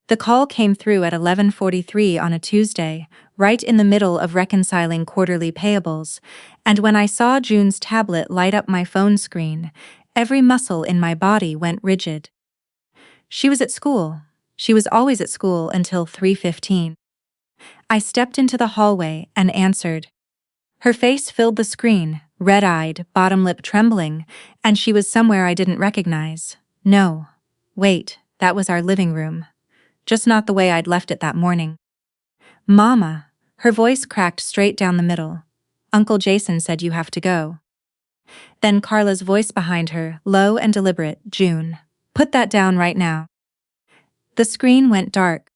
The call came through at 11:43 on a Tuesday, right in the middle of reconciling quarterly payables, and when I saw June's tablet light up my phone screen, every muscle in my body went rigid. She was at school. She was always at school until 3:15. I stepped into the hallway and answered. Her face filled the screen, red-eyed, bottom lip trembling, and she was somewhere I didn't recognize. No. Wait, that was our living room. Just not the way I'd left it that morning. Mama. Her voice cracked straight down the middle. Uncle Jason said you have to go. Then Carla's voice behind her, low and deliberate. June. Put that down right now. The screen went dark.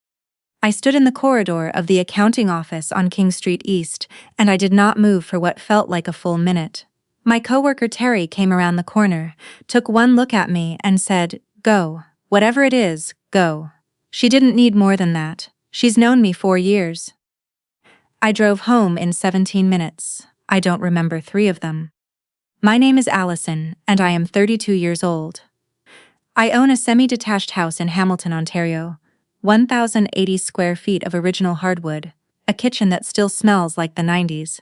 I stood in the corridor of the accounting office on King Street East, and I did not move for what felt like a full minute. My coworker Terry came around the corner, took one look at me and said, "Go. Whatever it is, go." She didn't need more than that. She's known me 4 years. I drove home in 17 minutes. I don't remember 3 of them. My name is Allison, and I am 32 years old. I own a semi-detached house in Hamilton, Ontario, 1,080 square feet of original hardwood, a kitchen that still smells like the 90s,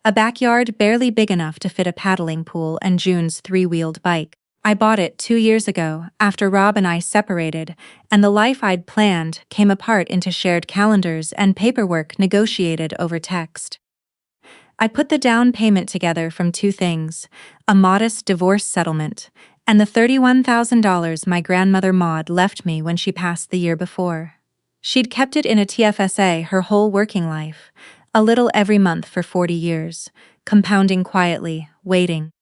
a backyard barely big enough to fit a paddling pool and June's 3-wheeled bike. I bought it 2 years ago after Rob and I separated, and the life I'd planned came apart into shared calendars and paperwork negotiated over text. I put the down payment together from 2 things, a modest divorce settlement, and the $31,000 my grandmother Maud left me when she passed the year before. She'd kept it in a TFSA her whole working life, a little every month for 40 years, compounding quietly, waiting.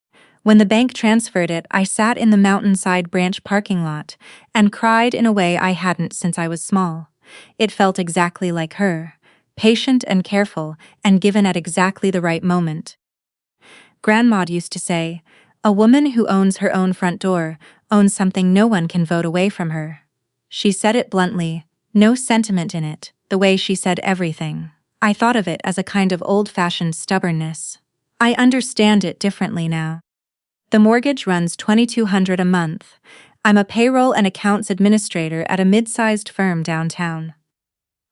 When the bank transferred it, I sat in the Mountainside Branch parking lot and cried in a way I hadn't since I was small. It felt exactly like her, patient and careful, and given at exactly the right moment. Grandma used to say, "A woman who owns her own front door owns something no one can vote away from her." She said it bluntly, no sentiment in it, the way she said everything. I thought of it as a kind of old-fashioned stubbornness. I understand it differently now. The mortgage runs $2,200 a month. I'm a payroll and accounts administrator at a mid-sized firm downtown.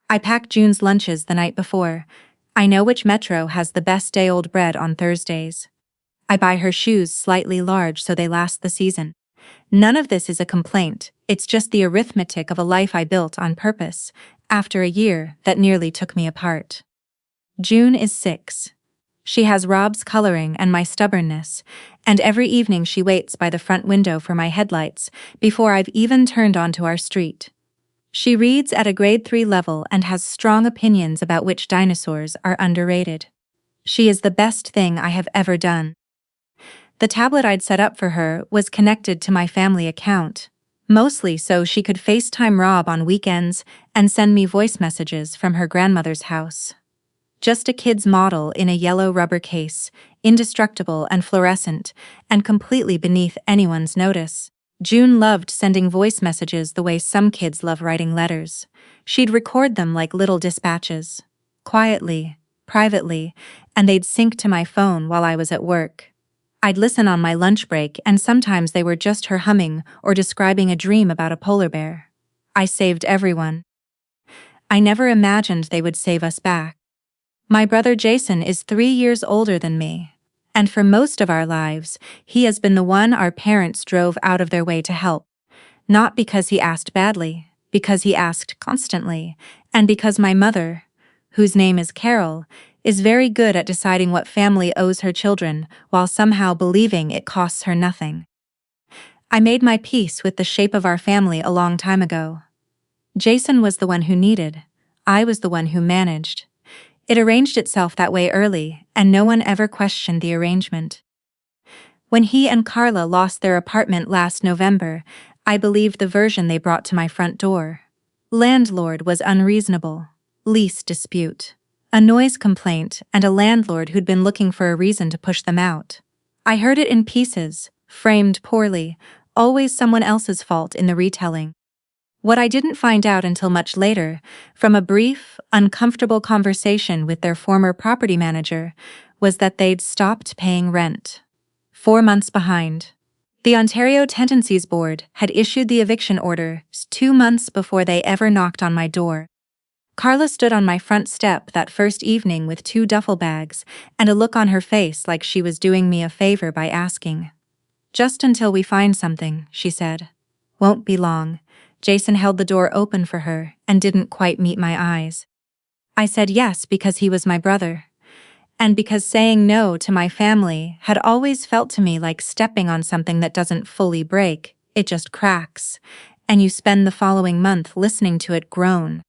I pack June's lunches the night before. I know which metro has the best day-old bread on Thursdays. I buy her shoes slightly large so they last the season. None of this is a complaint, it's just the arithmetic of a life I built on purpose, after a year that nearly took me apart. June is 6. She has Rob's coloring and my stubbornness, and every evening she waits by the front window for my headlights before I've even turned onto our street. She reads at a grade 3 level and has strong opinions about which dinosaurs are underrated. She is the best thing I have ever done. The tablet I'd set up for her was connected to my family account, mostly so she could FaceTime Rob on weekends and send me voice messages from her grandmother's house. Just a kid's model in a yellow rubber case, indestructible and fluorescent, and completely beneath anyone's notice. June loved sending voice messages the way some kids love writing letters. She'd record them like little dispatches. Quietly, privately, and they'd sync to my phone while I was at work. I'd listen on my lunch break, and sometimes they were just her humming or describing a dream about a polar bear. I saved everyone. I never imagined they would save us back. My brother Jason is 3 years older than me, and for most of our lives, he has been the one our parents drove out of their way to help. Not because he asked badly, because he asked constantly, and because my mother, whose name is Carol, is very good at deciding what family owes her children while somehow believing it costs her nothing. I made my peace with the shape of our family a long time ago. Jason was the one who needed. I was the one who managed. It arranged itself that way early, and no one ever questioned the arrangement. When he and Carla lost their apartment last November, I believed the version they brought to my front door. Landlord was unreasonable. Lease dispute. A noise complaint, and a landlord who'd been looking for a reason to push them out. I heard it in pieces, framed poorly, always someone else's fault in the retelling. What I didn't find out until much later, from a brief, uncomfortable conversation with their former property manager, was that they'd stopped paying rent. 4 months behind. The Ontario Tenancies Board had issued the eviction order 2 months before they ever knocked on my door. Carla stood on my front step that first evening with 2 duffel bags and a look on her face like she was doing me a favor by asking. "Just until we find something," she said. "Won't be long." Jason held the door open for her and didn't quite meet my eyes. I said yes because he was my brother. And because saying no to my family had always felt to me like stepping on something that doesn't fully break, it just cracks, and you spend the following month listening to it groan.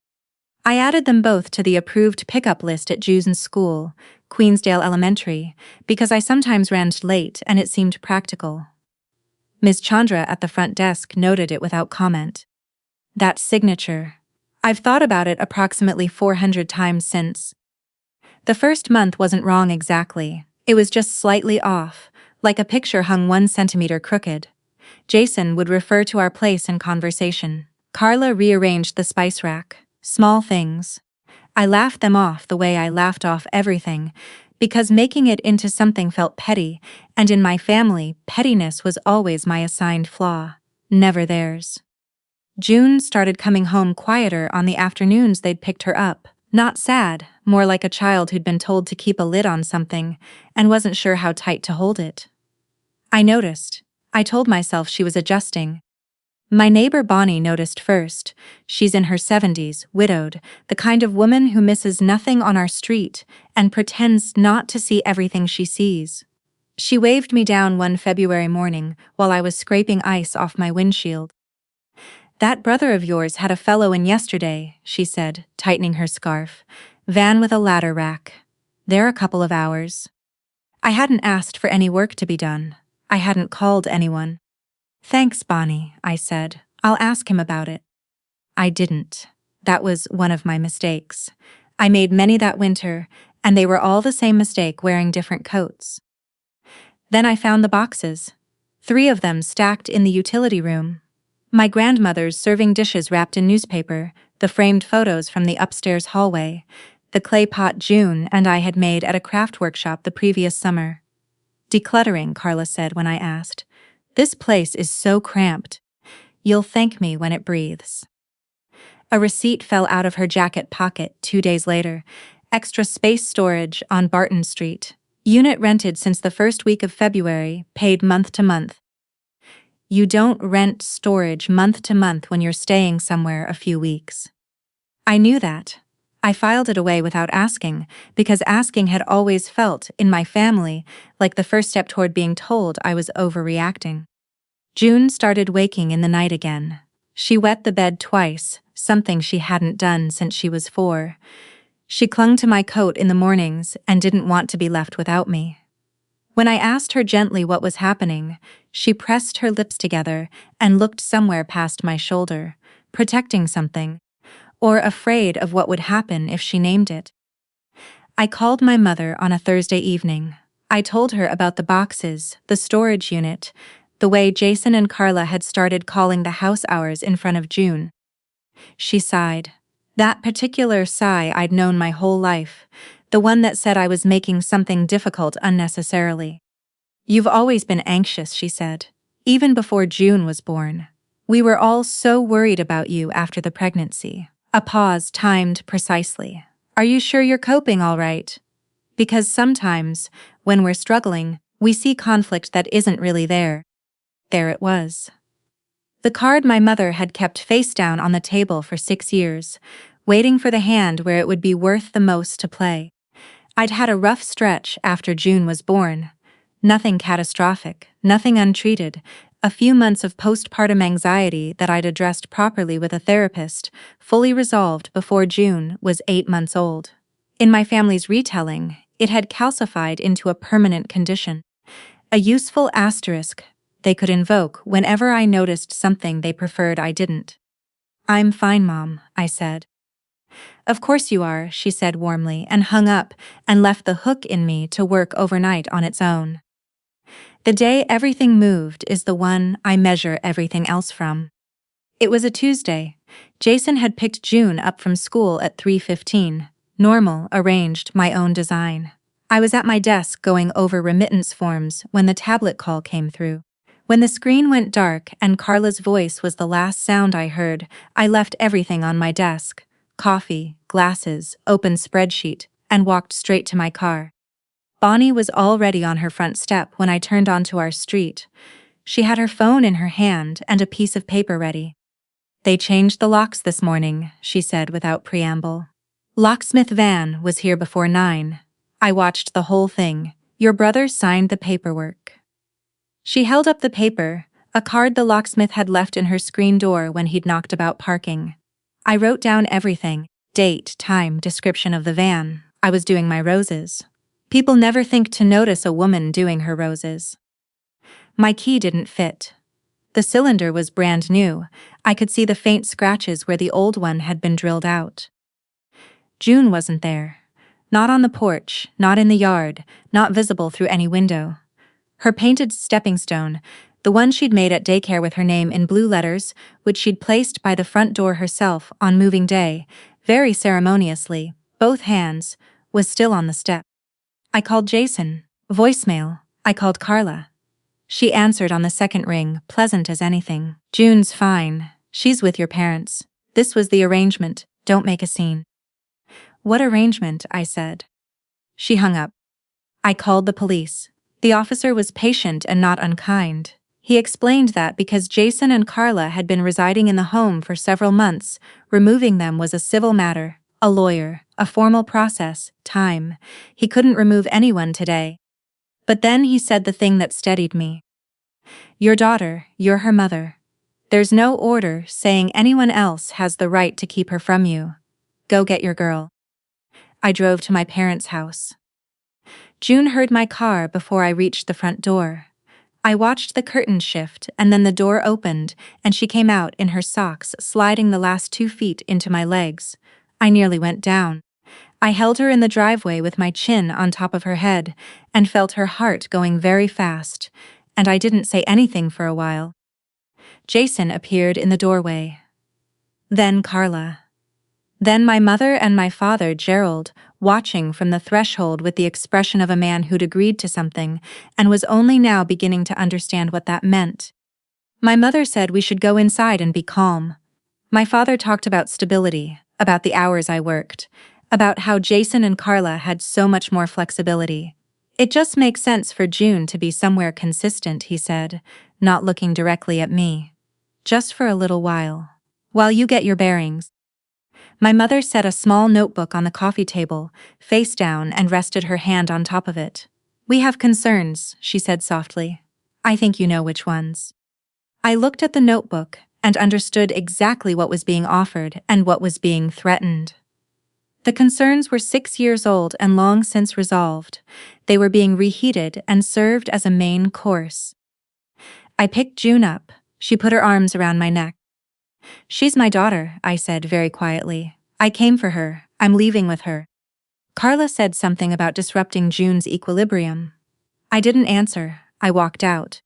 I added them both to the approved pickup list at June's school, Queensdale Elementary, because I sometimes ran late and it seemed practical. Ms. Chandra at the front desk noted it without comment. That signature. I've thought about it approximately 400 times since. The first month wasn't wrong exactly, it was just slightly off, like a picture hung 1 centimeter crooked. Jason would refer to our place in conversation. Carla rearranged the spice rack. Small things. I laughed them off the way I laughed off everything, because making it into something felt petty, and in my family, pettiness was always my assigned flaw, never theirs. June started coming home quieter on the afternoons they'd picked her up. Not sad, more like a child who'd been told to keep a lid on something and wasn't sure how tight to hold it. I noticed. I told myself she was adjusting. My neighbor Bonnie noticed first. She's in her 70s, widowed, the kind of woman who misses nothing on our street and pretends not to see everything she sees. She waved me down one February morning while I was scraping ice off my windshield. "That brother of yours had a fellow in yesterday," she said, tightening her scarf. "Van with a ladder rack. There a couple of hours." I hadn't asked for any work to be done. I hadn't called anyone. "Thanks, Bonnie," I said. "I'll ask him about it." I didn't. That was one of my mistakes. I made many that winter, and they were all the same mistake, wearing different coats. Then I found the boxes. 3 of them stacked in the utility room. My grandmother's serving dishes wrapped in newspaper, the framed photos from the upstairs hallway, the clay pot June and I had made at a craft workshop the previous summer. "Decluttering," Carla said when I asked. "This place is so cramped. You'll thank me when it breathes." A receipt fell out of her jacket pocket 2 days later. Extra space storage on Barton Street. Unit rented since the first week of February, paid month to month. You don't rent storage month to month when you're staying somewhere a few weeks. I knew that. I filed it away without asking, because asking had always felt, in my family, like the first step toward being told I was overreacting. June started waking in the night again. She wet the bed twice, something she hadn't done since she was 4. She clung to my coat in the mornings and didn't want to be left without me. When I asked her gently what was happening, she pressed her lips together and looked somewhere past my shoulder, protecting something, or afraid of what would happen if she named it. I called my mother on a Thursday evening. I told her about the boxes, the storage unit, the way Jason and Carla had started calling the house hours in front of June. She sighed. That particular sigh I'd known my whole life, the one that said I was making something difficult unnecessarily. "You've always been anxious," she said, "even before June was born. We were all so worried about you after the pregnancy." A pause timed precisely. "Are you sure you're coping all right? Because sometimes, when we're struggling, we see conflict that isn't really there." There it was. The card my mother had kept face down on the table for 6 years, waiting for the hand where it would be worth the most to play. I'd had a rough stretch after June was born. Nothing catastrophic, nothing untreated, a few months of postpartum anxiety that I'd addressed properly with a therapist, fully resolved before June was 8 months old. In my family's retelling, it had calcified into a permanent condition. A useful asterisk they could invoke whenever I noticed something they preferred I didn't. "I'm fine, Mom," I said. "Of course you are," she said warmly, and hung up and left the hook in me to work overnight on its own. The day everything moved is the one I measure everything else from. It was a Tuesday. Jason had picked June up from school at 3:15. Normal, arranged, my own design. I was at my desk going over remittance forms when the tablet call came through. When the screen went dark and Carla's voice was the last sound I heard, I left everything on my desk: coffee, glasses, open spreadsheet, and walked straight to my car. Bonnie was already on her front step when I turned onto our street. She had her phone in her hand and a piece of paper ready. "They changed the locks this morning," she said without preamble. "Locksmith Van was here before 9. I watched the whole thing. Your brother signed the paperwork." She held up the paper, a card the locksmith had left in her screen door when he'd knocked about parking. I wrote down everything: date, time, description of the van. I was doing my roses. People never think to notice a woman doing her roses. My key didn't fit. The cylinder was brand new. I could see the faint scratches where the old one had been drilled out. June wasn't there. Not on the porch, not in the yard, not visible through any window. Her painted stepping stone, the one she'd made at daycare with her name in blue letters, which she'd placed by the front door herself on moving day, very ceremoniously, both hands, was still on the step. I called Jason. Voicemail. I called Carla. She answered on the second ring, pleasant as anything. "June's fine. She's with your parents. This was the arrangement. Don't make a scene." "What arrangement?" I said. She hung up. I called the police. The officer was patient and not unkind. He explained that because Jason and Carla had been residing in the home for several months, removing them was a civil matter, a lawyer, a formal process, time. He couldn't remove anyone today. But then he said the thing that steadied me. "Your daughter, you're her mother. There's no order saying anyone else has the right to keep her from you. Go get your girl." I drove to my parents' house. June heard my car before I reached the front door. I watched the curtain shift and then the door opened and she came out in her socks, sliding the last 2 feet into my legs. I nearly went down. I held her in the driveway with my chin on top of her head and felt her heart going very fast, and I didn't say anything for a while. Jason appeared in the doorway. Then Carla. Then my mother and my father, Gerald, watching from the threshold with the expression of a man who'd agreed to something and was only now beginning to understand what that meant. My mother said we should go inside and be calm. My father talked about stability, about the hours I worked, about how Jason and Carla had so much more flexibility. "It just makes sense for June to be somewhere consistent," he said, not looking directly at me. "Just for a little while you get your bearings." My mother set a small notebook on the coffee table, face down, and rested her hand on top of it. "We have concerns," she said softly. "I think you know which ones." I looked at the notebook and understood exactly what was being offered and what was being threatened. The concerns were 6 years old and long since resolved. They were being reheated and served as a main course. I picked June up. She put her arms around my neck. "She's my daughter," I said very quietly. "I came for her. I'm leaving with her." Carla said something about disrupting June's equilibrium. I didn't answer. I walked out.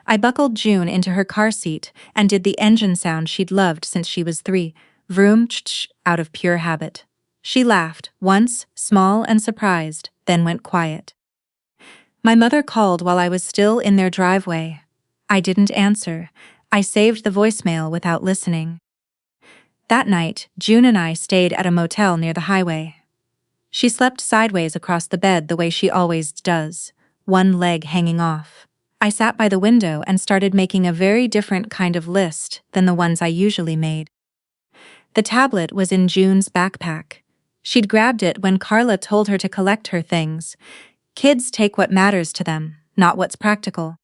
I buckled June into her car seat and did the engine sound she'd loved since she was 3, vroom ch-ch, out of pure habit. She laughed, once, small and surprised, then went quiet. My mother called while I was still in their driveway. I didn't answer. I saved the voicemail without listening. That night, June and I stayed at a motel near the highway. She slept sideways across the bed the way she always does, one leg hanging off. I sat by the window and started making a very different kind of list than the ones I usually made. The tablet was in June's backpack. She'd grabbed it when Carla told her to collect her things. Kids take what matters to them, not what's practical.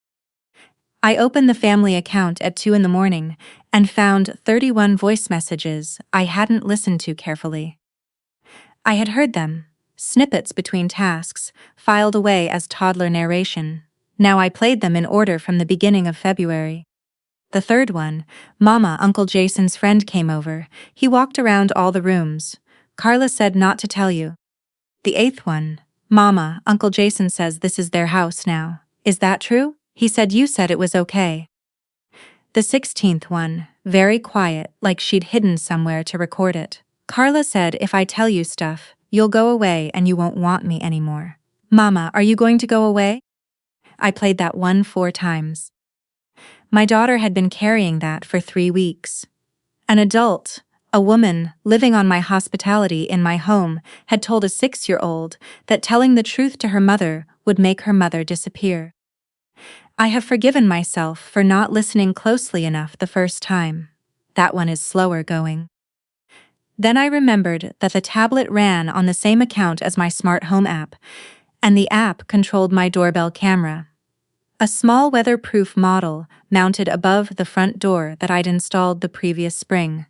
I opened the family account at 2 in the morning and found 31 voice messages I hadn't listened to carefully. I had heard them, snippets between tasks, filed away as toddler narration. Now I played them in order from the beginning of February. The third one, "Mama, Uncle Jason's friend came over. He walked around all the rooms. Carla said not to tell you." The 8th one, "Mama, Uncle Jason says this is their house now. Is that true? He said you said it was okay." The 16th one, very quiet, like she'd hidden somewhere to record it. "Carla said if I tell you stuff, you'll go away and you won't want me anymore. Mama, are you going to go away?" I played that one 4 times. My daughter had been carrying that for 3 weeks. An adult, a woman living on my hospitality in my home, had told a 6-year-old that telling the truth to her mother would make her mother disappear. I have forgiven myself for not listening closely enough the first time. That one is slower going. Then I remembered that the tablet ran on the same account as my smart home app, and the app controlled my doorbell camera. A small weatherproof model mounted above the front door that I'd installed the previous spring.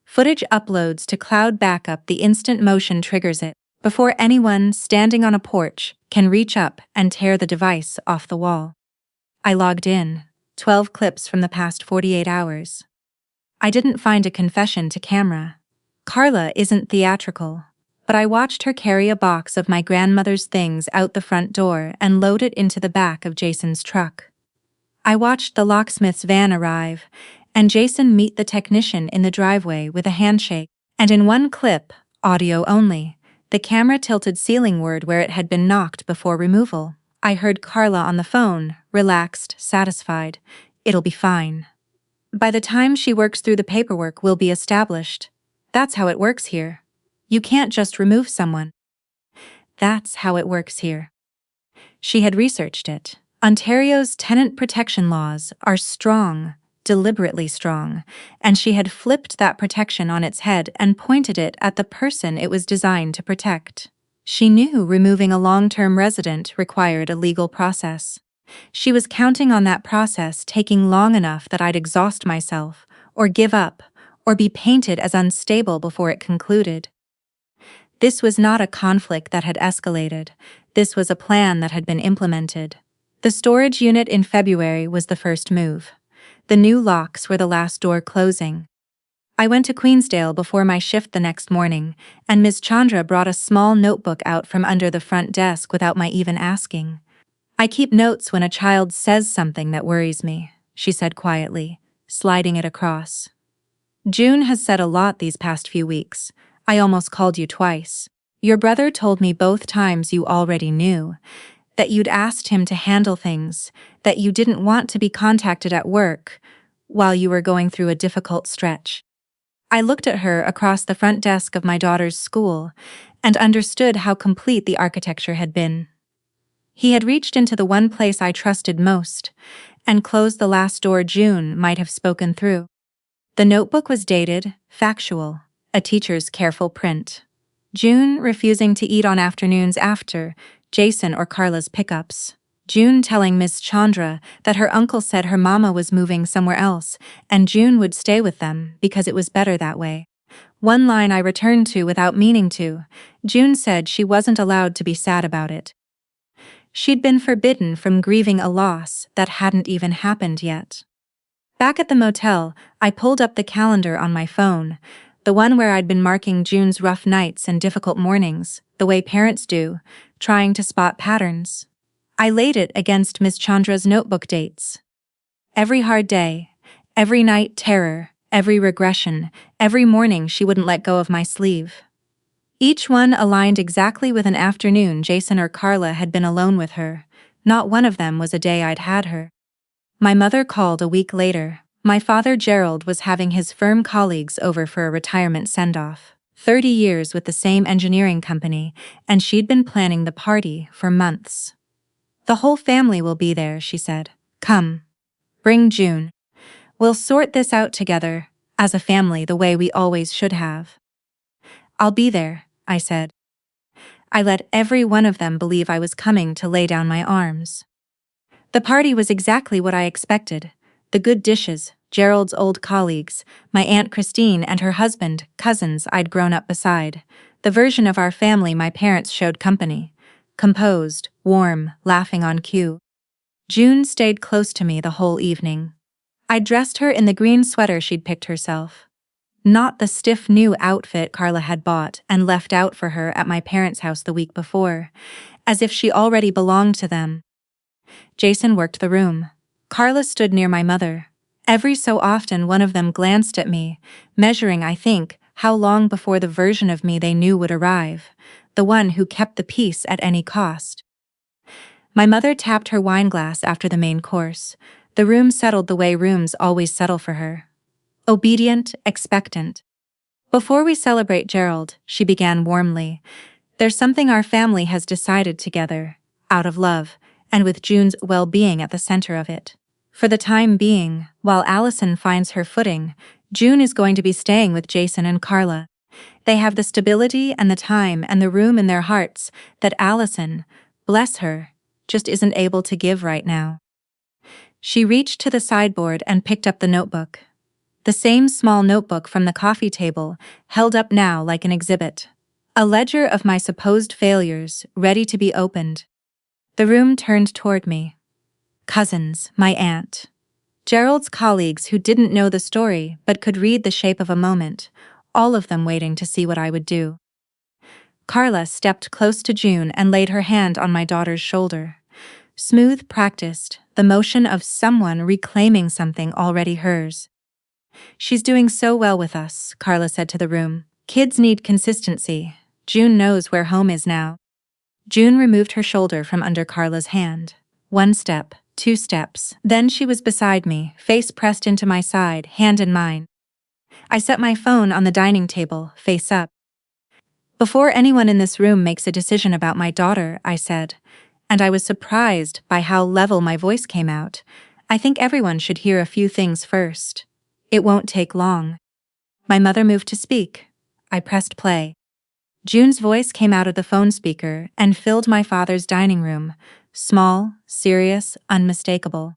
Footage uploads to cloud backup the instant motion triggers it, before anyone standing on a porch can reach up and tear the device off the wall. I logged in, 12 clips from the past 48 hours. I didn't find a confession to camera. Carla isn't theatrical, but I watched her carry a box of my grandmother's things out the front door and load it into the back of Jason's truck. I watched the locksmith's van arrive, and Jason meet the technician in the driveway with a handshake. And in one clip, audio only, the camera tilted ceilingward where it had been knocked before removal. I heard Carla on the phone, relaxed, satisfied. It'll be fine. By the time she works through the paperwork, we'll be established. That's how it works here. You can't just remove someone. That's how it works here. She had researched it. Ontario's tenant protection laws are strong, deliberately strong, and she had flipped that protection on its head and pointed it at the person it was designed to protect. She knew removing a long-term resident required a legal process. She was counting on that process taking long enough that I'd exhaust myself, or give up, or be painted as unstable before it concluded. This was not a conflict that had escalated. This was a plan that had been implemented. The storage unit in February was the first move. The new locks were the last door closing. I went to Queensdale before my shift the next morning, and Ms. Chandra brought a small notebook out from under the front desk without my even asking. I keep notes when a child says something that worries me, she said quietly, sliding it across. June has said a lot these past few weeks. I almost called you twice. Your brother told me both times you already knew, that you'd asked him to handle things, that you didn't want to be contacted at work, while you were going through a difficult stretch. I looked at her across the front desk of my daughter's school, and understood how complete the architecture had been. He had reached into the one place I trusted most, and closed the last door June might have spoken through. The notebook was dated, factual, a teacher's careful print. June refusing to eat on afternoons after Jason or Carla's pickups. June telling Miss Chandra that her uncle said her mama was moving somewhere else, and June would stay with them because it was better that way. One line I returned to without meaning to. June said she wasn't allowed to be sad about it. She'd been forbidden from grieving a loss that hadn't even happened yet. Back at the motel, I pulled up the calendar on my phone, the one where I'd been marking June's rough nights and difficult mornings, the way parents do, trying to spot patterns. I laid it against Miss Chandra's notebook dates. Every hard day, every night terror, every regression, every morning she wouldn't let go of my sleeve. Each one aligned exactly with an afternoon Jason or Carla had been alone with her. Not one of them was a day I'd had her. My mother called a week later. My father Gerald was having his firm colleagues over for a retirement send-off. 30 years with the same engineering company, and she'd been planning the party for months. The whole family will be there, she said. Come. Bring June. We'll sort this out together, as a family the way we always should have. I'll be there, I said. I let every one of them believe I was coming to lay down my arms. The party was exactly what I expected. The good dishes, Gerald's old colleagues, my Aunt Christine and her husband, cousins I'd grown up beside, the version of our family my parents showed company. Composed, warm, laughing on cue. June stayed close to me the whole evening. I dressed her in the green sweater she'd picked herself. Not the stiff new outfit Carla had bought and left out for her at my parents' house the week before, as if she already belonged to them. Jason worked the room. Carla stood near my mother. Every so often one of them glanced at me, measuring, I think, how long before the version of me they knew would arrive, the one who kept the peace at any cost. My mother tapped her wineglass after the main course. The room settled the way rooms always settle for her. Obedient, expectant. "Before we celebrate Gerald," she began warmly, "there's something our family has decided together, out of love, and with June's well-being at the center of it. For the time being, while Allison finds her footing, June is going to be staying with Jason and Carla. They have the stability and the time and the room in their hearts that Allison, bless her, just isn't able to give right now." She reached to the sideboard and picked up the notebook. The same small notebook from the coffee table, held up now like an exhibit. A ledger of my supposed failures, ready to be opened. The room turned toward me. Cousins, my aunt. Gerald's colleagues who didn't know the story but could read the shape of a moment, all of them waiting to see what I would do. Carla stepped close to June and laid her hand on my daughter's shoulder. Smooth, practiced, the motion of someone reclaiming something already hers. "She's doing so well with us," Carla said to the room. "Kids need consistency. June knows where home is now." June removed her shoulder from under Carla's hand. 1 step, 2 steps, then she was beside me, face pressed into my side, hand in mine. I set my phone on the dining table, face up. "Before anyone in this room makes a decision about my daughter," I said, and I was surprised by how level my voice came out, "I think everyone should hear a few things first. It won't take long." My mother moved to speak. I pressed play. June's voice came out of the phone speaker and filled my father's dining room, small, serious, unmistakable.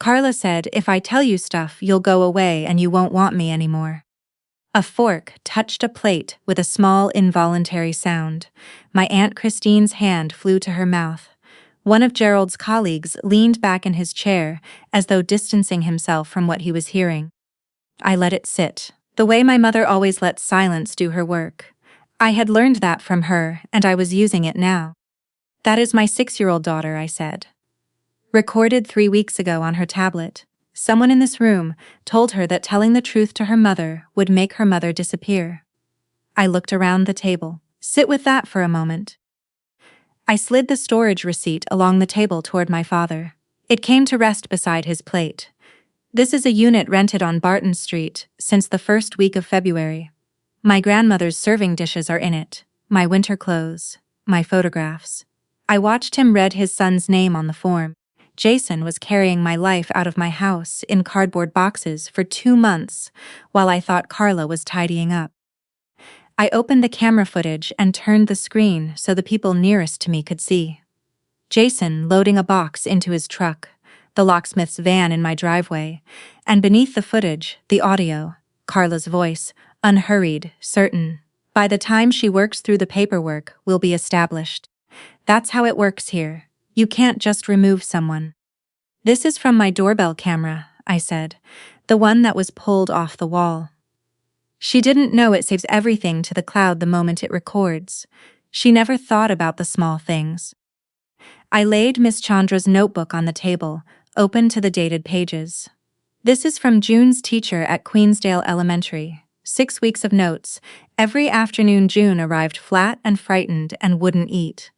"Carla said if I tell you stuff you'll go away and you won't want me anymore." A fork touched a plate with a small involuntary sound. My Aunt Christine's hand flew to her mouth. One of Gerald's colleagues leaned back in his chair as though distancing himself from what he was hearing. I let it sit, the way my mother always lets silence do her work. I had learned that from her, and I was using it now. "That is my 6-year-old daughter," I said. Recorded 3 weeks ago on her tablet. Someone in this room told her that telling the truth to her mother would make her mother disappear. I looked around the table. "Sit with that for a moment." I slid the storage receipt along the table toward my father. It came to rest beside his plate. "This is a unit rented on Barton Street since the first week of February. My grandmother's serving dishes are in it, my winter clothes, my photographs." I watched him read his son's name on the form. Jason was carrying my life out of my house in cardboard boxes for 2 months while I thought Carla was tidying up. I opened the camera footage and turned the screen so the people nearest to me could see. Jason loading a box into his truck, the locksmith's van in my driveway, and beneath the footage, the audio, Carla's voice, unhurried, certain. "By the time she works through the paperwork, we'll be established. That's how it works here. You can't just remove someone." "This is from my doorbell camera," I said, "the one that was pulled off the wall." She didn't know it saves everything to the cloud the moment it records. She never thought about the small things. I laid Miss Chandra's notebook on the table, open to the dated pages. "This is from June's teacher at Queensdale Elementary. 6 weeks of notes. Every afternoon June arrived flat and frightened and wouldn't eat.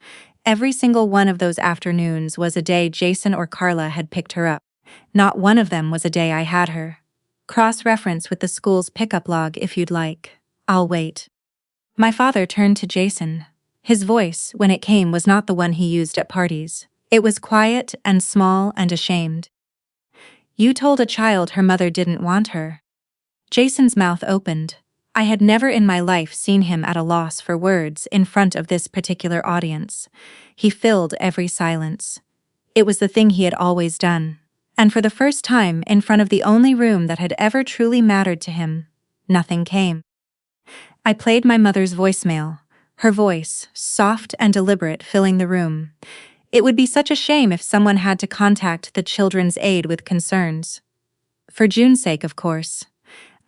Every single one of those afternoons was a day Jason or Carla had picked her up. Not one of them was a day I had her. Cross-reference with the school's pickup log if you'd like. I'll wait." My father turned to Jason. His voice, when it came, was not the one he used at parties. It was quiet and small and ashamed. "You told a child her mother didn't want her." Jason's mouth opened. I had never in my life seen him at a loss for words in front of this particular audience. He filled every silence. It was the thing he had always done. And for the first time, in front of the only room that had ever truly mattered to him, nothing came. I played my mother's voicemail, her voice, soft and deliberate, filling the room. It would be such a shame if someone had to contact the Children's Aid with concerns. For June's sake, of course.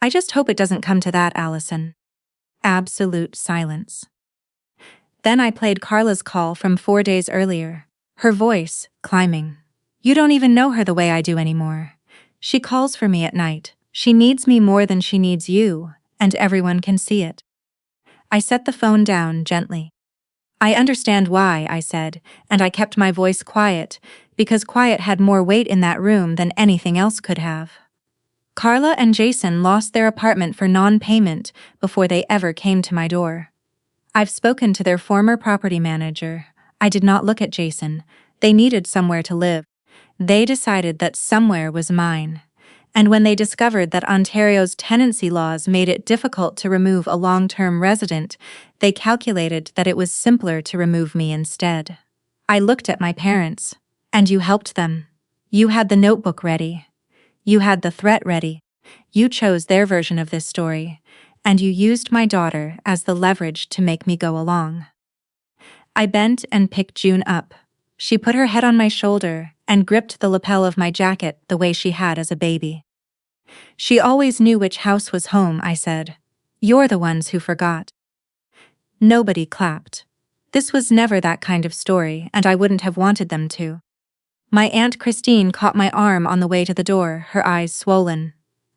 "I just hope it doesn't come to that, Allison." Absolute silence. Then I played Carla's call from 4 days earlier. Her voice, climbing. "You don't even know her the way I do anymore. She calls for me at night. She needs me more than she needs you, and everyone can see it." I set the phone down gently. I understand why, I said, and I kept my voice quiet, because quiet had more weight in that room than anything else could have. Carla and Jason lost their apartment for non-payment before they ever came to my door. I've spoken to their former property manager. I did not look at Jason. They needed somewhere to live. They decided that somewhere was mine. And when they discovered that Ontario's tenancy laws made it difficult to remove a long-term resident, they calculated that it was simpler to remove me instead. I looked at my parents. And you helped them. You had the notebook ready. You had the threat ready. You chose their version of this story, and you used my daughter as the leverage to make me go along. I bent and picked June up. She put her head on my shoulder and gripped the lapel of my jacket the way she had as a baby. She always knew which house was home, I said. You're the ones who forgot. Nobody clapped. This was never that kind of story, and I wouldn't have wanted them to. My Aunt Christine caught my arm on the way to the door, her eyes swollen.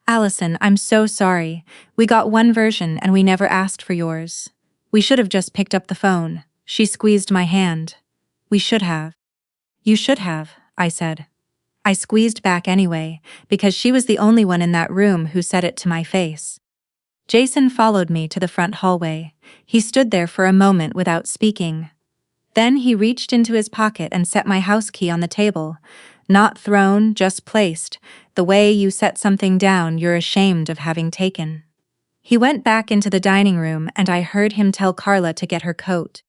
Allison, I'm so sorry. We got one version and we never asked for yours. We should have just picked up the phone. She squeezed my hand. We should have. You should have, I said. I squeezed back anyway, because she was the only one in that room who said it to my face. Jason followed me to the front hallway. He stood there for a moment without speaking. Then he reached into his pocket and set my house key on the table. Not thrown, just placed, the way you set something down you're ashamed of having taken. He went back into the dining room and I heard him tell Carla to get her coat.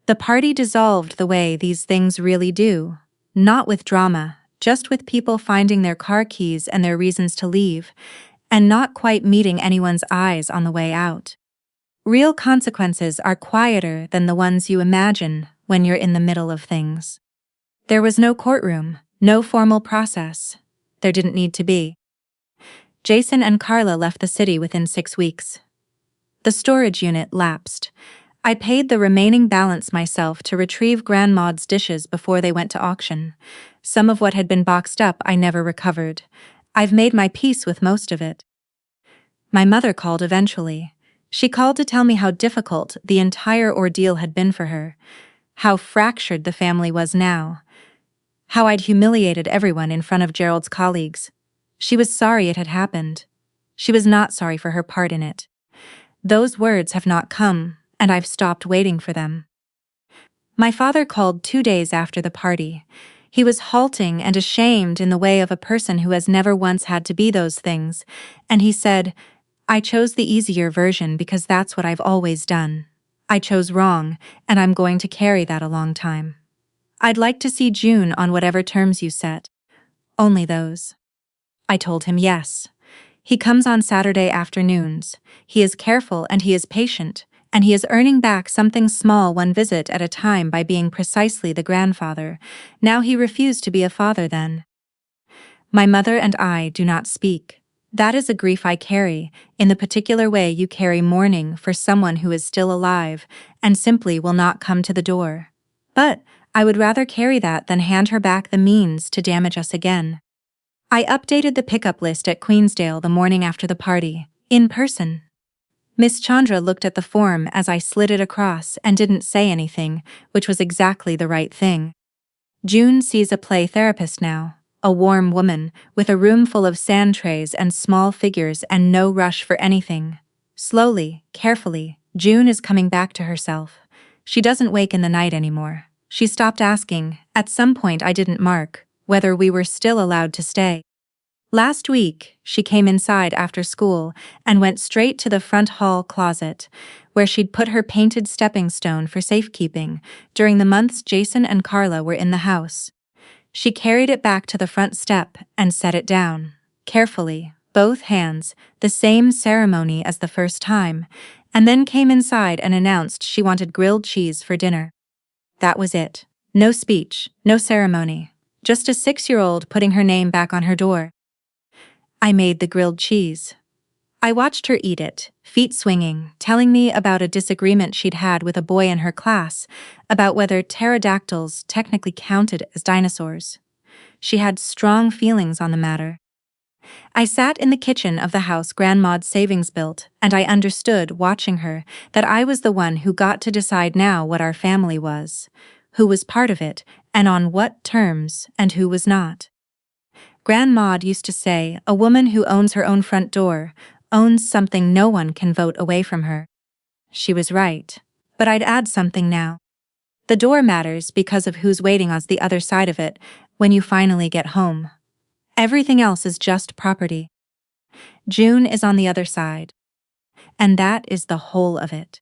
The party dissolved the way these things really do. Not with drama, just with people finding their car keys and their reasons to leave, and not quite meeting anyone's eyes on the way out. Real consequences are quieter than the ones you imagine when you're in the middle of things. There was no courtroom, no formal process. There didn't need to be. Jason and Carla left the city within 6 weeks. The storage unit lapsed. I paid the remaining balance myself to retrieve Grandma's dishes before they went to auction. Some of what had been boxed up I never recovered. I've made my peace with most of it. My mother called eventually. She called to tell me how difficult the entire ordeal had been for her, how fractured the family was now, how I'd humiliated everyone in front of Gerald's colleagues. She was sorry it had happened. She was not sorry for her part in it. Those words have not come, and I've stopped waiting for them. My father called 2 days after the party. He was halting and ashamed in the way of a person who has never once had to be those things, and he said, I chose the easier version because that's what I've always done. I chose wrong, and I'm going to carry that a long time. I'd like to see June on whatever terms you set. Only those. I told him yes. He comes on Saturday afternoons. He is careful and he is patient, and he is earning back something small one visit at a time by being precisely the grandfather. Now he refused to be a father then. My mother and I do not speak. That is a grief I carry, in the particular way you carry mourning for someone who is still alive and simply will not come to the door. But I would rather carry that than hand her back the means to damage us again. I updated the pickup list at Queensdale the morning after the party, in person. Miss Chandra looked at the form as I slid it across and didn't say anything, which was exactly the right thing. June sees a play therapist now. A warm woman, with a room full of sand trays and small figures and no rush for anything. Slowly, carefully, June is coming back to herself. She doesn't wake in the night anymore. She stopped asking, at some point I didn't mark, whether we were still allowed to stay. Last week, she came inside after school and went straight to the front hall closet, where she'd put her painted stepping stone for safekeeping during the months Jason and Carla were in the house. She carried it back to the front step and set it down, carefully, both hands, the same ceremony as the first time, and then came inside and announced she wanted grilled cheese for dinner. That was it. No speech, no ceremony, just a 6-year-old putting her name back on her door. I made the grilled cheese. I watched her eat it, feet swinging, telling me about a disagreement she'd had with a boy in her class, about whether pterodactyls technically counted as dinosaurs. She had strong feelings on the matter. I sat in the kitchen of the house Grandma's savings built, and I understood, watching her, that I was the one who got to decide now what our family was, who was part of it, and on what terms, and who was not. Grandma used to say, a woman who owns her own front door owns something no one can vote away from her. She was right. But I'd add something now. The door matters because of who's waiting on the other side of it when you finally get home. Everything else is just property. June is on the other side. And that is the whole of it.